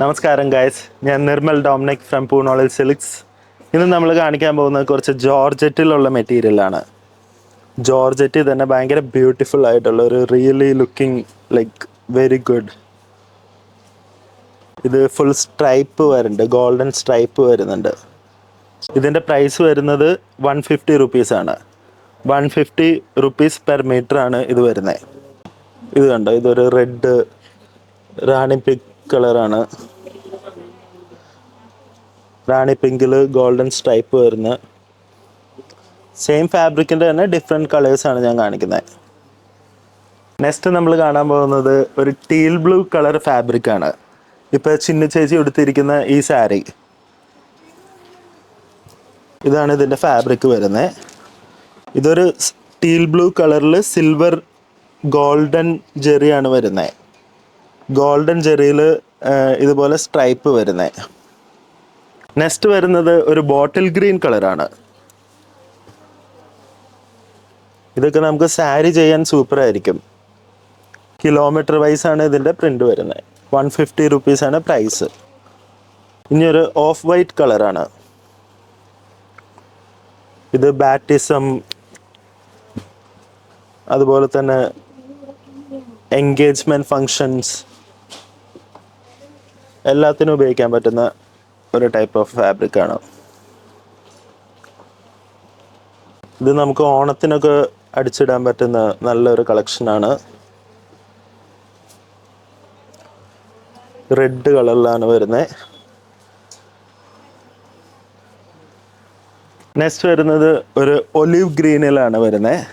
നമസ്കാരം ഗൈസ്, ഞാൻ Nirmal Dominic from പൂണോളിൽ സിലിക്സ്. ഇന്ന് നമ്മൾ കാണിക്കാൻ പോകുന്നത് കുറച്ച് ജോർജറ്റിലുള്ള മെറ്റീരിയലാണ്. ജോർജറ്റ് തന്നെ ഭയങ്കര ബ്യൂട്ടിഫുൾ ആയിട്ടുള്ള ഒരു really looking like very good. ഇത് ഫുൾ സ്ട്രൈപ്പ് വരുന്നുണ്ട്, ഗോൾഡൻ സ്ട്രൈപ്പ് വരുന്നുണ്ട്. ഇതിൻ്റെ പ്രൈസ് വരുന്നത് 150 റുപ്പീസാണ്. 150 റുപ്പീസ് പെർ മീറ്റർ ആണ് ഇത് വരുന്നത്. ഇത് കണ്ടോ, ഇതൊരു റെഡ് റാണി പിങ്ക് കളറാണ്. റാണി പിങ്കിൽ ഗോൾഡൻ സ്ട്രൈപ്പ് വരുന്ന സെയിം ഫാബ്രിക്കിൻ്റെ തന്നെ ഡിഫറെൻറ്റ് കളേഴ്സാണ് ഞാൻ കാണിക്കുന്നത്. നെക്സ്റ്റ് നമ്മൾ കാണാൻ പോകുന്നത് ഒരു ടീൽ ബ്ലൂ കളർ ഫാബ്രിക്കാണ്. ഇപ്പോൾ ചിന്ന ചേച്ചി എടുത്തിരിക്കുന്ന ഈ സാരി, ഇതാണ് ഇതിൻ്റെ ഫാബ്രിക് വരുന്നത്. ഇതൊരു ടീൽ ബ്ലൂ കളറിൽ സിൽവർ ഗോൾഡൻ ജെറിയാണ് വരുന്നത്. ഗോൾഡൻ ജെറിയിൽ ഇതുപോലെ സ്ട്രൈപ്പ് വരുന്നത്. നെക്സ്റ്റ് വരുന്നത് ഒരു ബോട്ടിൽ ഗ്രീൻ കളറാണ്. ഇതൊക്കെ നമുക്ക് സാരി ചെയ്യാൻ സൂപ്പർ ആയിരിക്കും. കിലോമീറ്റർ വൈസ് ആണ് ഇതിൻ്റെ പ്രിൻ്റ് വരുന്നത്. 150 റുപ്പീസാണ് പ്രൈസ്. ഇനി ഒരു ഓഫ് വൈറ്റ് കളറാണ്. ഇത് ബാപ്റ്റിസം, അതുപോലെ തന്നെ എൻഗേജ്മെൻറ്റ് ഫങ്ഷൻസ് എല്ലാത്തിനും ഉപയോഗിക്കാൻ പറ്റുന്ന ഒരു ടൈപ്പ് ഓഫ് ഫാബ്രിക്കാണ്. ഇത് നമുക്ക് ഓണത്തിനൊക്കെ അടിച്ചിടാൻ പറ്റുന്ന നല്ലൊരു കളക്ഷനാണ്. റെഡ് കളറിലാണ് വരുന്നത്. നെക്സ്റ്റ് വരുന്നത് ഒരു ഒലിവ് ഗ്രീനിലാണ് വരുന്നത്.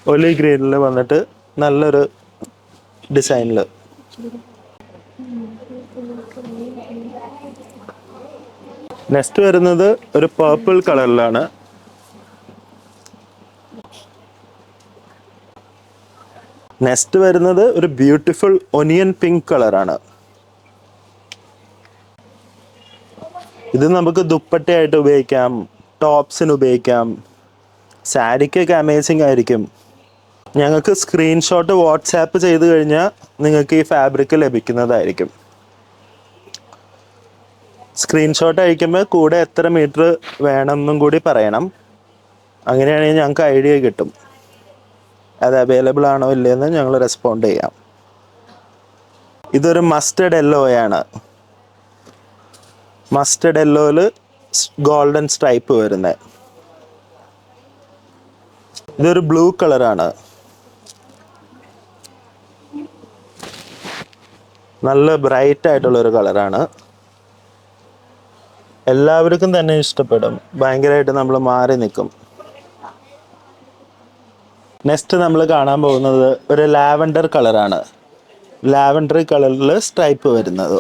ഒലിവ് ഗ്രീനിൽ വന്നിട്ട് നല്ലൊരു ഡിസൈനിൽ. നെക്സ്റ്റ് വരുന്നത് ഒരു പർപ്പിൾ കളറിലാണ്. നെക്സ്റ്റ് വരുന്നത് ഒരു ബ്യൂട്ടിഫുൾ ഒനിയൻ പിങ്ക് കളറാണ്. ഇത് നമുക്ക് ദുപ്പട്ടയായിട്ട് ഉപയോഗിക്കാം, ടോപ്സിന് ഉപയോഗിക്കാം, സാരിക്കൊക്കെ അമേസിങ് ആയിരിക്കും. ഞങ്ങൾക്ക് സ്ക്രീൻഷോട്ട് വാട്സാപ്പ് ചെയ്ത് കഴിഞ്ഞാൽ നിങ്ങൾക്ക് ഈ ഫാബ്രിക് ലഭിക്കുന്നതായിരിക്കും. സ്ക്രീൻഷോട്ട് അയക്കുമ്പോൾ കൂടെ എത്ര മീറ്റർ വേണമെന്നും കൂടി പറയണം. അങ്ങനെയാണെങ്കിൽ ഞങ്ങൾക്ക് ഐഡിയ കിട്ടും അത് അവൈലബിൾ ആണോ ഇല്ലയെന്ന് ഞങ്ങൾ റെസ്പോണ്ട് ചെയ്യാം. ഇതൊരു മസ്റ്റർഡ് യെല്ലോയാണ്. മസ്റ്റർഡ് യെല്ലോയിൽ ഗോൾഡൻ സ്ട്രൈപ്പ് വരുന്നത്. ഇതൊരു ബ്ലൂ കളറാണ്. നല്ല ബ്രൈറ്റ് ആയിട്ടുള്ളൊരു കളറാണ്. എല്ലാവർക്കും തന്നെ ഇഷ്ടപ്പെടും. ഭയങ്കരമായിട്ട് നമ്മൾ മാറി നിൽക്കും. നെക്സ്റ്റ് നമ്മൾ കാണാൻ പോകുന്നത് ഒരു ലാവൻഡർ കളറാണ്. ലാവൻഡർ കളറിൽ സ്ട്രൈപ്പ് വരുന്നത്.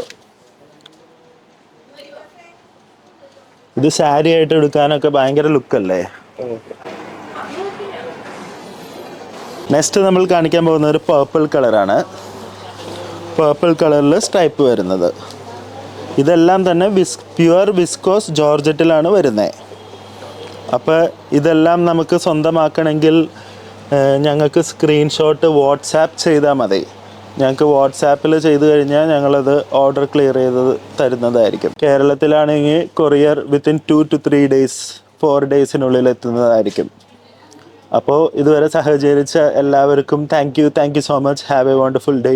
ഇത് സാരി ആയിട്ട് എടുക്കാനൊക്കെ ഭയങ്കര ലുക്കല്ലേ. നെക്സ്റ്റ് നമ്മൾ കാണിക്കാൻ പോകുന്ന ഒരു പർപ്പിൾ കളറാണ്. പർപ്പിൾ കളറിൽ സ്ട്രൈപ്പ് വരുന്നത്. ഇതെല്ലാം തന്നെ പ്യുവർ വിസ്കോസ് ജോർജറ്റിലാണ് വരുന്നത്. അപ്പോൾ ഇതെല്ലാം നമുക്ക് സ്വന്തമാക്കണമെങ്കിൽ ഞങ്ങൾക്ക് സ്ക്രീൻഷോട്ട് വാട്സാപ്പ് ചെയ്താൽ മതി. ഞങ്ങൾക്ക് വാട്സാപ്പിൽ ചെയ്ത് കഴിഞ്ഞാൽ ഞങ്ങളത് ഓർഡർ ക്ലിയർ ചെയ്ത് തരുന്നതായിരിക്കും. കേരളത്തിലാണെങ്കിൽ കൊറിയർ വിത്തിൻ 2 to 3 days 4 daysനുള്ളിൽ എത്തുന്നതായിരിക്കും. അപ്പോൾ ഇതുവരെ സഹകരിച്ച എല്ലാവർക്കും thank you so much. Have A wonderful day.